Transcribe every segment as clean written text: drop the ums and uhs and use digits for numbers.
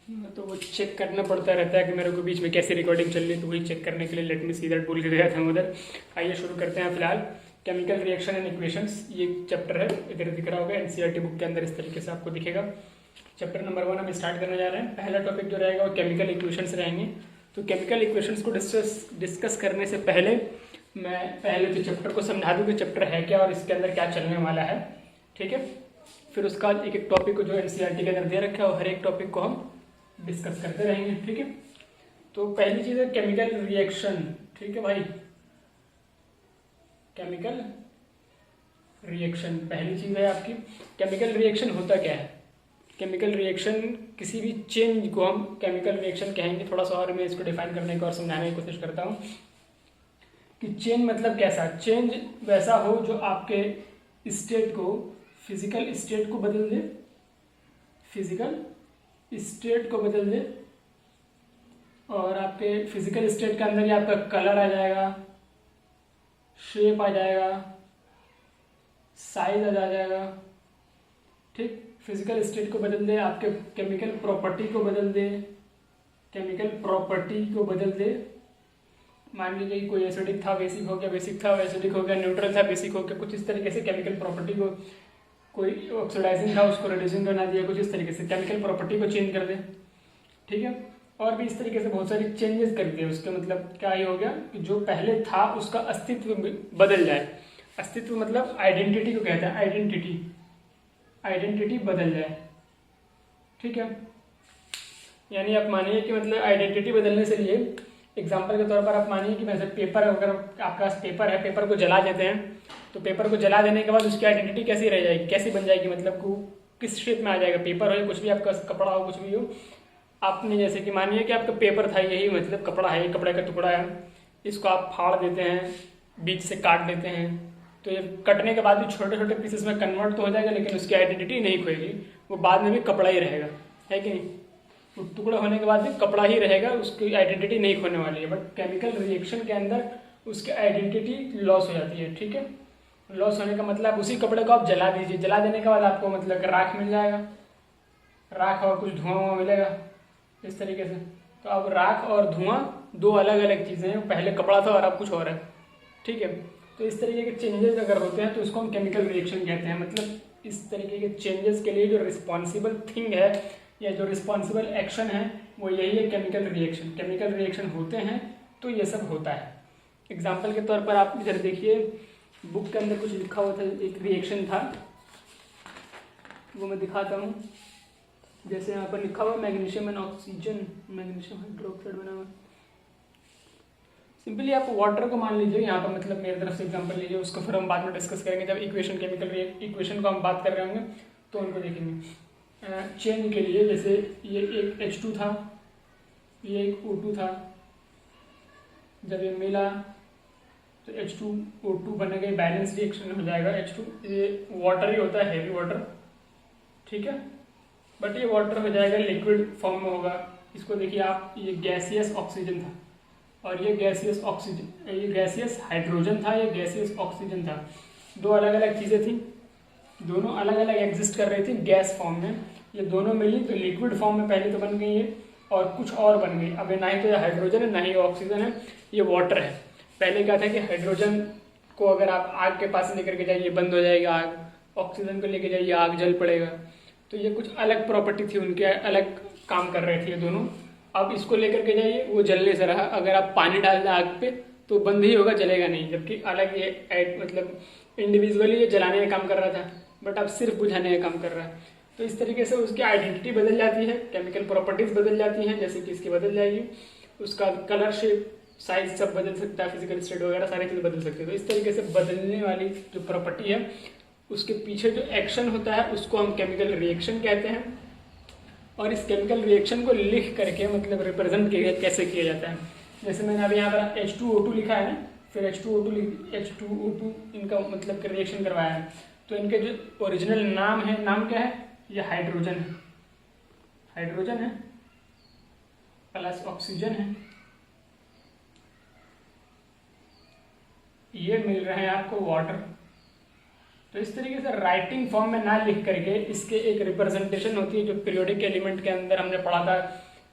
तो वो चेक करना पड़ता रहता है कि मेरे को बीच में कैसे रिकॉर्डिंग चल रही है, तो वही चेक करने के लिए लेट मी सी दैट बोल के गया था उधर। आइए शुरू करते हैं। फिलहाल केमिकल रिएक्शन एंड इक्वेशंस ये चैप्टर है, इधर दिख रहा होगा एनसीईआरटी बुक के अंदर, इस तरीके से आपको दिखेगा। चैप्टर नंबर 1 हम स्टार्ट करने जा रहे हैं। पहला टॉपिक जो रहेगा वो केमिकल इक्वेशंस रहेंगे। तो केमिकल इक्वेशंस को डिस्कस करने से पहले मैं पहले तो चैप्टर को समझा दूँ कि चैप्टर है क्या और इसके अंदर क्या चलने वाला है, ठीक है। फिर उसका एक एक टॉपिक को जो एनसीईआरटी के अंदर दे रखा है वो हर एक टॉपिक को हम डिस्कस करते रहेंगे, ठीक है। तो पहली चीज़ है केमिकल रिएक्शन, ठीक है भाई। केमिकल रिएक्शन पहली चीज़ है आपकी। केमिकल रिएक्शन होता क्या है? केमिकल रिएक्शन किसी भी चेंज को हम केमिकल रिएक्शन कहेंगे। थोड़ा सा और मैं इसको डिफाइन करने की और समझाने की कोशिश करता हूँ कि चेंज मतलब कैसा। चेंज वैसा हो जो आपके स्टेट को, फिजिकल स्टेट को बदल दे, फिजिकल स्टेट को बदल दे, और आपके फिजिकल स्टेट के अंदर ही आपका कलर आ जाएगा, शेप आ जाएगा, साइज आ जाएगा, ठीक। फिजिकल स्टेट को बदल दे, आपके केमिकल प्रॉपर्टी को बदल दे, केमिकल प्रॉपर्टी को बदल दे। मान लीजिए कोई एसिडिक था बेसिक हो गया, बेसिक था एसिडिक हो गया, न्यूट्रल था बेसिक हो गया, कुछ इस तरीके से केमिकल प्रॉपर्टी को, कोई ऑक्सीडाइजिंग था उसको रिड्यूसिंग बना दिया, कुछ इस तरीके से केमिकल प्रॉपर्टी को चेंज कर दे, ठीक है। और भी इस तरीके से बहुत सारी चेंजेस कर दिए। उसके मतलब क्या ही हो गया कि जो पहले था उसका अस्तित्व बदल जाए। अस्तित्व मतलब आइडेंटिटी को कहते हैं, आइडेंटिटी, आइडेंटिटी बदल जाए, ठीक है। यानी आप मानिए कि मतलब आइडेंटिटी बदलने से लिए एग्जाम्पल के तौर पर आप मानिए कि वैसे पेपर, अगर आपके पास पेपर है, पेपर को जला देते हैं, तो पेपर को जला देने के बाद उसकी आइडेंटिटी कैसी रह जाएगी, कैसी बन जाएगी, मतलब को किस शेप में आ जाएगा। पेपर हो या कुछ भी आपका कपड़ा हो, कुछ भी हो, आपने जैसे कि मानिए कि आपका पेपर था, यही मतलब कपड़ा है, कपड़े का टुकड़ा है, इसको आप फाड़ देते हैं, बीच से काट देते हैं, तो ये कटने के बाद भी छोटे छोटे पीसेस में कन्वर्ट तो हो जाएगा, लेकिन उसकी आइडेंटिटी नहीं खोएगी, वो बाद में भी कपड़ा ही रहेगा, है कि नहीं। वो टुकड़ा होने के बाद भी कपड़ा ही रहेगा, उसकी आइडेंटिटी नहीं खोने वाली है। बट केमिकल रिएक्शन के अंदर उसकी आइडेंटिटी लॉस हो जाती है, ठीक है। लॉस होने का मतलब उसी कपड़े को आप जला दीजिए, जला देने के बाद आपको मतलब राख मिल जाएगा, राख और कुछ धुआं मिलेगा इस तरीके से। तो अब राख और धुआं दो अलग अलग चीज़ें हैं, पहले कपड़ा था और अब कुछ और है, ठीक है। तो इस तरीके के चेंजेस अगर होते हैं तो उसको हम केमिकल रिएक्शन कहते हैं। मतलब इस तरीके के चेंजेस के लिए जो रिस्पॉन्सिबल थिंग है या जो रिस्पॉन्सिबल एक्शन है वो यही है केमिकल रिएक्शन। केमिकल रिएक्शन होते हैं तो ये सब होता है। एग्जाम्पल के तौर पर आप इधर देखिए, बुक के अंदर कुछ लिखा हुआ था, एक रिएक्शन था, वो मैं दिखाता हूँ। जैसे यहाँ पर लिखा हुआ magnesium and oxygen, magnesium hydroxide बना हुआ। सिंपली आप वाटर को मान लीजिए यहाँ पर, मतलब मेरी तरफ से एग्जांपल लीजिए, उसको फिर हम बाद में डिस्कस करेंगे जब इक्वेशन, केमिकल इक्वेशन को हम बात कर रहे होंगे तो उनको देखेंगे। चेंज के लिए जैसे ये एक H2 था, ये एक O2 था, जब ये मिला तो H2O2 बनेगा, बैलेंस रिएक्शन हो जाएगा। H2 ये वाटर ही होता है, हैवी वाटर, ठीक है। बट ये वाटर हो जाएगा लिक्विड फॉर्म में होगा। इसको देखिए आप, ये गैसियस ऑक्सीजन था और ये गैसियस ऑक्सीजन, ये गैसियस हाइड्रोजन था, ये गैसियस ऑक्सीजन था। दो अलग अलग चीज़ें थी, दोनों अलग अलग एग्जिस्ट कर रही थी गैस फॉर्म में। ये दोनों मिली तो लिक्विड फॉर्म में पहले तो बन गई है और कुछ और बन गई। अब ना ही तो ये हाइड्रोजन है ना ही ऑक्सीजन है, ये वाटर है। पहले क्या था कि हाइड्रोजन को अगर आप आग के पास लेकर के जाइए बंद हो जाएगा आग, ऑक्सीजन को लेकर जाइए आग जल पड़ेगा। तो ये कुछ अलग प्रॉपर्टी थी उनके, अलग काम कर रहे थे ये दोनों। अब इसको लेकर के जाइए, वो जलने से रहा। अगर आप पानी डाल दें आग पे तो बंद ही होगा, जलेगा नहीं। जबकि अलग ये मतलब इंडिविजुअली ये जलाने का काम कर रहा था, बट अब सिर्फ बुझाने का काम कर रहा है। तो इस तरीके से उसकी आइडेंटिटी बदल जाती है, केमिकल प्रॉपर्टीज बदल जाती हैं, जैसे कि इसकी बदल जाएगी, उसका कलर, शेप, साइज सब बदल सकता है, फिजिकल स्टेट वगैरह सारी चीज़ें बदल सकती है। तो इस तरीके से बदलने वाली जो प्रॉपर्टी है उसके पीछे जो एक्शन होता है उसको हम केमिकल रिएक्शन कहते हैं। और इस केमिकल रिएक्शन को लिख करके मतलब रिप्रेजेंट कैसे किया जाता है, जैसे मैंने अभी यहाँ पर H2O2 लिखा है ना, फिर H2O2 इनका मतलब रिएक्शन करवाया है। तो इनके जो ओरिजिनल नाम है, नाम क्या है, ये हाइड्रोजन है, हाइड्रोजन है प्लस ऑक्सीजन है, ये मिल रहे हैं आपको वाटर, तो इस तरीके से राइटिंग फॉर्म में ना लिख करके इसके एक रिप्रेजेंटेशन होती है जो पीरियोडिक एलिमेंट के अंदर हमने पढ़ा था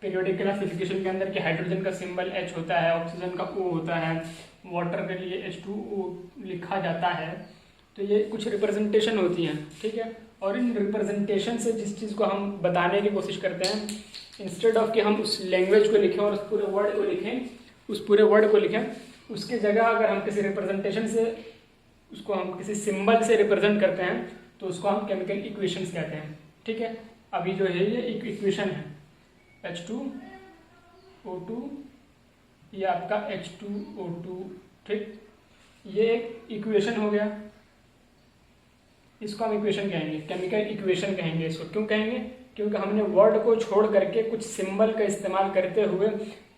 पीरियोडिक क्लासिफिकेशन के अंदर कि हाइड्रोजन का सिंबल H होता है, ऑक्सीजन का O होता है, वाटर के लिए H2O लिखा जाता है। तो ये कुछ रिप्रेजेंटेशन होती हैं, ठीक है। और इन रिप्रेजेंटेशन से जिस चीज़ को हम बताने की कोशिश करते हैं, इंस्टेड ऑफ कि हम उस लैंग्वेज को लिखें और उस पूरे वर्ड को लिखें, उसके जगह अगर हम किसी रिप्रेजेंटेशन से उसको हम किसी सिंबल से रिप्रेजेंट करते हैं तो उसको हम केमिकल इक्वेशंस कहते हैं, ठीक है। अभी जो है ये एक इक्वेशन है H2O2, ये आपका H2O2, ठीक। ये एक इक्वेशन हो गया, इसको हम इक्वेशन कहेंगे, केमिकल इक्वेशन कहेंगे इसको। क्यों कहेंगे? क्योंकि हमने वर्ड को छोड़ करके कुछ सिंबल का इस्तेमाल करते हुए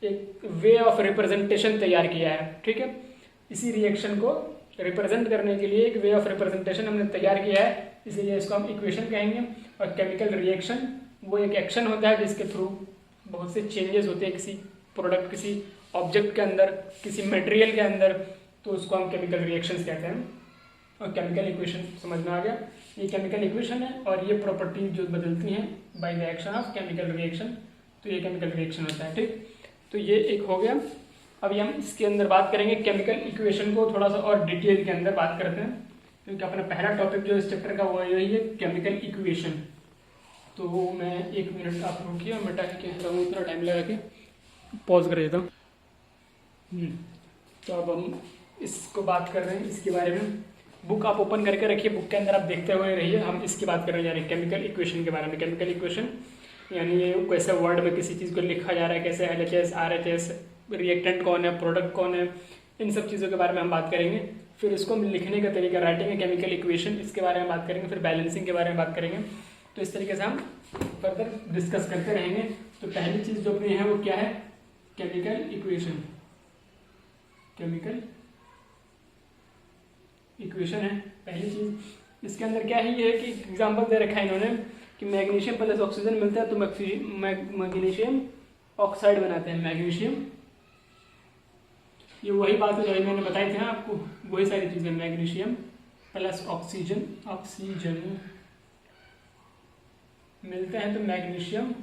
एक वे ऑफ रिप्रेजेंटेशन तैयार किया है, ठीक है। इसी रिएक्शन को रिप्रेजेंट करने के लिए एक वे ऑफ रिप्रेजेंटेशन हमने तैयार किया है, इसलिए इसको हम इक्वेशन कहेंगे। और केमिकल रिएक्शन वो एक एक्शन होता है जिसके थ्रू बहुत से चेंजेस होते हैं किसी प्रोडक्ट, किसी ऑब्जेक्ट के अंदर, किसी मटेरियल के अंदर, तो उसको हम केमिकल रिएक्शंस कहते हैं। और केमिकल इक्वेशन समझ में आ गया, ये केमिकल इक्वेशन है और ये प्रॉपर्टी जो बदलती हैं by the action of chemical reaction, तो ये केमिकल रिएक्शन होता है, ठीक। तो ये एक हो गया। अभी हम इसके अंदर बात करेंगे केमिकल इक्वेशन को थोड़ा सा और डिटेल के अंदर बात करते हैं, क्योंकि अपना पहला टॉपिक जो इस चैप्टर का वो यही है केमिकल इक्वेशन। तो मैं 1 मिनट आप रुकिए और मिटा के उतना टाइम लगा के पॉज कर देता हूँ। तो अब हम इसको बात कर रहे हैं इसके बारे में। बुक आप ओपन करके रखिए, बुक के अंदर आप देखते हुए रहिए। हम इसकी बात करने जा रहे हैं केमिकल इक्वेशन के बारे में। केमिकल इक्वेशन यानी ये कैसे वर्ड में किसी चीज़ को लिखा जा रहा है, कैसे LHS, RHS, रिएक्टेंट कौन है, प्रोडक्ट कौन है, इन सब चीज़ों के बारे में हम बात करेंगे। फिर इसको लिखने का तरीका, राइटिंग है केमिकल इक्वेशन, इसके बारे में बात करेंगे। फिर बैलेंसिंग के बारे में बात करेंगे। तो इस तरीके से हम फर्दर डिस्कस करते रहेंगे। तो पहली चीज़ जो अपनी है वो क्या है? Chemical equation. केमिकल इक्वेशन है पहली चीज़। इसके अंदर क्या है, ये है कि एग्जांपल दे रखा है इन्होंने कि मैग्नीशियम प्लस ऑक्सीजन मिलता है तो मैग्नीशियम ऑक्साइड बनाते हैं, मैग्नीशियम। ये वही बात है जो मैंने बताई थी ना आपको, वही सारी चीज़ें। मैग्नीशियम प्लस ऑक्सीजन मिलते हैं तो मैग्नीशियम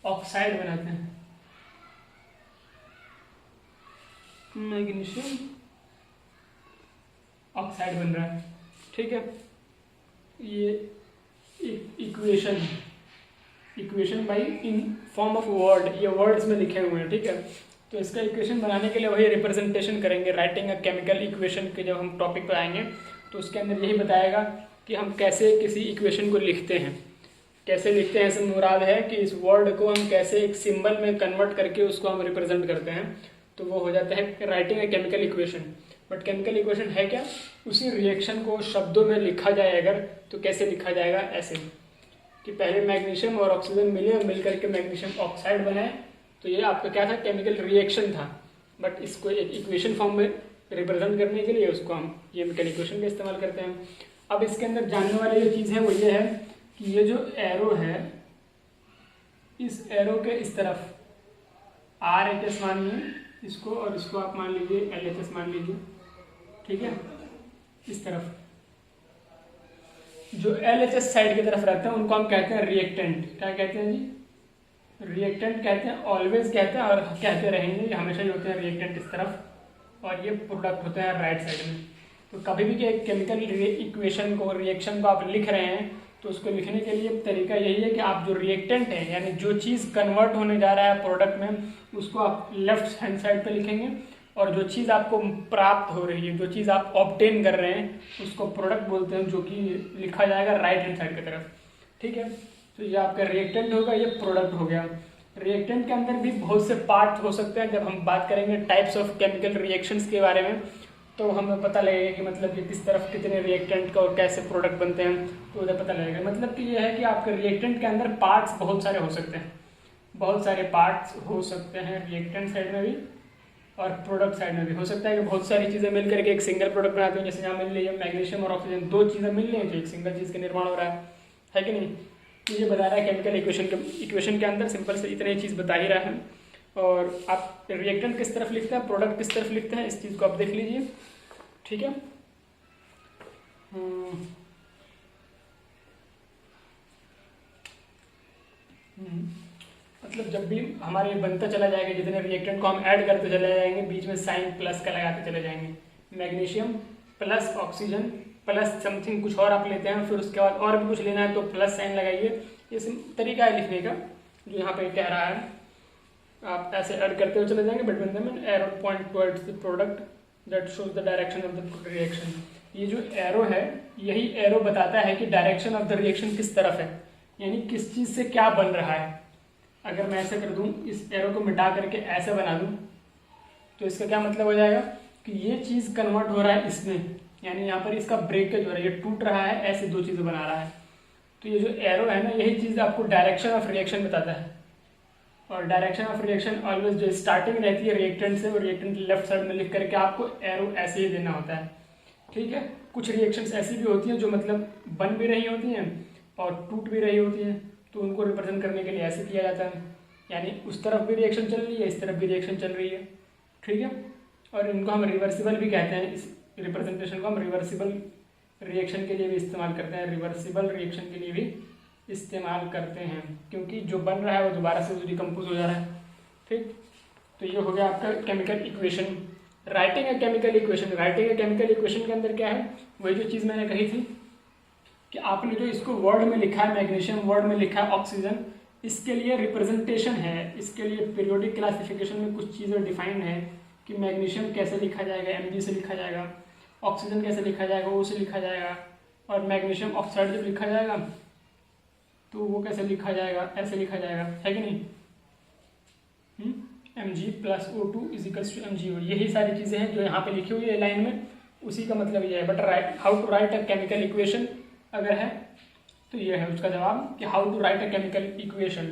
ऑक्साइड बनाते हैं, मैग्नीशियम ऑक्साइड बन रहा है, ठीक है। ये इक्वेशन है, equation by in form of word, ये वर्ड्स में लिखे हुए हैं, ठीक है। तो इसका इक्वेशन बनाने के लिए वही रिप्रेजेंटेशन करेंगे। राइटिंग अ केमिकल इक्वेशन के जब हम टॉपिक पर आएंगे तो उसके अंदर यही बताएगा कि हम कैसे किसी इक्वेशन को लिखते हैं। कैसे लिखते हैं, इससे मुराद है कि इस वर्ड को हम कैसे एक सिंबल में कन्वर्ट करके उसको हम रिप्रेजेंट करते हैं, तो वो हो जाता है writing a chemical equation. But chemical equation है क्या? उसी रिएक्शन को शब्दों में लिखा जाए अगर, तो कैसे लिखा जाएगा? ऐसे कि पहले मैग्नीशियम और ऑक्सीजन मिले और मिल करके मैग्नीशियम ऑक्साइड बनाए, तो ये आपका क्या था? केमिकल रिएक्शन था। बट इसको एक इक्वेशन फॉर्म में रिप्रेजेंट करने के लिए उसको हम ये केमिकल इक्वेशन का इस्तेमाल करते हैं। अब इसके अंदर जानने वाली जो चीज़ है वो ये है कि ये जो एरो है, इस एरो के इस तरफ RHS मान लीजिए इसको, और इसको आप मान लीजिए LHS मान लीजिए, ठीक है। इस तरफ जो LHS साइड की तरफ रहते हैं उनको हम कहते हैं रिएक्टेंट। क्या कहते हैं जी? रिएक्टेंट कहते हैं, ऑलवेज कहते हैं और कहते रहेंगे, ये हमेशा ही होते हैं रिएक्टेंट इस तरफ, और ये प्रोडक्ट होते हैं राइट साइड में। तो कभी भी कि केमिकल इक्वेशन को, रिएक्शन को आप लिख रहे हैं तो उसको लिखने के लिए तरीका यही है कि आप जो रिएक्टेंट है यानी जो चीज़ कन्वर्ट होने जा रहा है प्रोडक्ट में, उसको आप लेफ्ट हैंड साइड पे लिखेंगे, और जो चीज़ आपको प्राप्त हो रही है, जो चीज़ आप ऑब्टेन कर रहे हैं, उसको प्रोडक्ट बोलते हैं, जो कि लिखा जाएगा राइट हैंड साइड की तरफ, ठीक है। तो ये आपका रिएक्टेंट होगा, ये प्रोडक्ट हो गया। रिएक्टेंट के अंदर भी बहुत से पार्ट हो सकते हैं। जब हम बात करेंगे टाइप्स ऑफ केमिकल रिएक्शंस के बारे में तो हमें पता लगेगा कि मतलब कि किस तरफ कितने रिएक्टेंट का और कैसे प्रोडक्ट बनते हैं, तो उधर पता लगेगा। मतलब कि ये है कि आपके रिएक्टेंट के अंदर पार्ट्स बहुत सारे हो सकते हैं, बहुत सारे पार्ट्स हो सकते हैं रिएक्टेंट साइड में भी और प्रोडक्ट साइड में भी। हो सकता है कि बहुत सारी चीज़ें मिल करके एक सिंगल प्रोडक्ट बनाते हैं, जैसे यहाँ मिल रही है मैग्नीशियम और ऑक्सीजन, दो चीज़ें मिल रही हैं तो एक सिंगल चीज़ का निर्माण हो रहा है कि नहीं। तो ये बता रहा है केमिकल इक्वेशन के अंदर सिंपल से इतनी चीज़ बता ही रहा है। और आप रिएक्टेंट किस तरफ लिखते हैं, प्रोडक्ट किस तरफ लिखते हैं, इस चीज़ को आप देख लीजिए, ठीक है। मतलब जब भी हमारे बनता चला जाएगा, जितने रिएक्टेंट को हम ऐड करते चले जाएंगे, बीच में साइन प्लस का लगाते चले जाएंगे। Magnesium plus oxygen plus something कुछ और आप लेते हैं, फिर उसके बाद और भी कुछ लेना है तो प्लस साइन लगाइए। इस तरीका है लिखने का जो यहाँ पे कह रहा है। आप ऐसे ऐड करते हुए चले जाएंगे, but when the arrow point towards the product that shows the direction of the reaction. ये जो एरो है, यही एरो बताता है कि डायरेक्शन ऑफ द रिएक्शन किस तरफ है, यानी किस चीज़ से क्या बन रहा है। अगर मैं ऐसे कर दूं, इस एरो को मिटा करके ऐसे बना दूं, तो इसका क्या मतलब हो जाएगा कि ये चीज़ कन्वर्ट हो रहा है इसमें, यानी यहाँ पर इसका ब्रेकेज हो रहा है, ये टूट रहा है, ऐसे दो चीज़ें बना रहा है। तो ये जो एरो है ना, यही चीज़ आपको डायरेक्शन ऑफ रिएक्शन बताता है। और डायरेक्शन ऑफ रिएक्शन ऑलवेज जो स्टार्टिंग रहती है रिएक्टेंट से, वो रिएक्टेंट लेफ्ट साइड में लिख करके आपको एरो ऐसे ही देना होता है। ठीक है। कुछ रिएक्शंस ऐसी भी होती हैं जो मतलब बन भी रही होती हैं और टूट भी रही होती हैं, तो उनको रिप्रेजेंट करने के लिए ऐसे किया जाता है, यानी उस तरफ भी रिएक्शन चल रही है, इस तरफ भी रिएक्शन चल रही है। ठीक है। और इनको हम रिवर्सिबल भी कहते हैं, इस रिप्रेजेंटेशन को हम रिवर्सिबल रिएक्शन के लिए भी इस्तेमाल करते हैं, रिवर्सिबल रिएक्शन के लिए भी इस्तेमाल करते हैं, क्योंकि जो बन रहा है वो दोबारा से डिकम्पोज हो जा रहा है। ठीक। तो ये हो गया आपका chemical equation. Writing a chemical equation, writing a chemical equation के अंदर क्या है, वही जो चीज़ मैंने कही थी कि आपने जो इसको वर्ड में लिखा है, मैग्नीशियम वर्ड में लिखा है ऑक्सीजन, इसके लिए रिप्रेजेंटेशन है, इसके लिए पीरियोडिक क्लासिफिकेशन में कुछ चीज़ें डिफाइंड है कि मैग्नीशियम कैसे लिखा जाएगा, Mg से लिखा जाएगा, ऑक्सीजन कैसे लिखा जाएगा, O से लिखा जाएगा, और मैग्नीशियम ऑक्साइड जब लिखा जाएगा तो वो कैसे लिखा जाएगा, ऐसे लिखा जाएगा, है कि नहीं। Mg+O2 = MgO, यही सारी चीज़ें हैं जो यहाँ पे लिखी हुई है लाइन में, उसी का मतलब ये है। But how to write a chemical equation अगर है तो ये है उसका जवाब कि how to write a chemical equation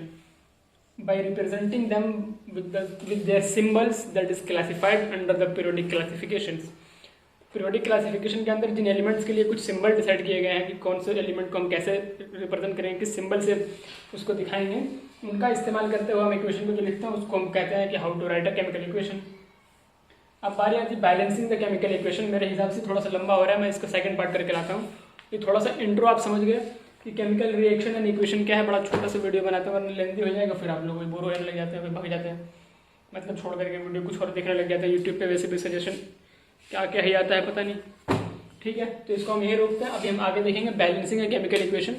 by representing them with their symbols that is classified under the periodic classifications. Periodic classification के अंदर जिन एलिमेंट्स के लिए कुछ सिंबल डिसाइड किए गए हैं कि कौन से एलिमेंट को हम कैसे रिप्रेजेंट करेंगे, किस सिंबल से उसको दिखाएंगे, उनका इस्तेमाल करते हुए हम इक्वेशन को जो लिखते हैं उसको हम कहते हैं कि how to write a chemical equation. अब बारी आती है बैलेंसिंग द केमिकल इक्वेशन। मेरे हिसाब से थोड़ा सा लंबा हो रहा है, मैं इसका सेकंड पार्ट करके लाता हूँ। ये थोड़ा सा इंट्रो आप समझ गए कि केमिकल रिएक्शन एंड इक्वेशन क्या है। बड़ा छोटा सा वीडियो बनाता हूँ, वरना लेंथी हो जाएगा, फिर आप लोग बोर होने लग जाते हैं, फिर भाग जाते हैं, मतलब छोड़ करके वीडियो कुछ और देखने लग जाते हैं। यूट्यूब पे वैसे भी सजेशन क्या क्या ही आता है पता नहीं। ठीक है, तो इसको हम यही रोकते हैं। अभी हम आगे देखेंगे बैलेंसिंग है केमिकल इक्वेशन।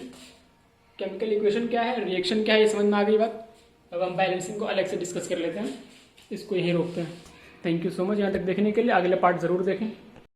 केमिकल इक्वेशन क्या है, रिएक्शन क्या है, ये समझ में आ गई बात। अब हम बैलेंसिंग को अलग से डिस्कस कर लेते हैं, इसको यही रोकते हैं। थैंक यू सो मच यहाँ तक देखने के लिए। अगले पार्ट ज़रूर देखें।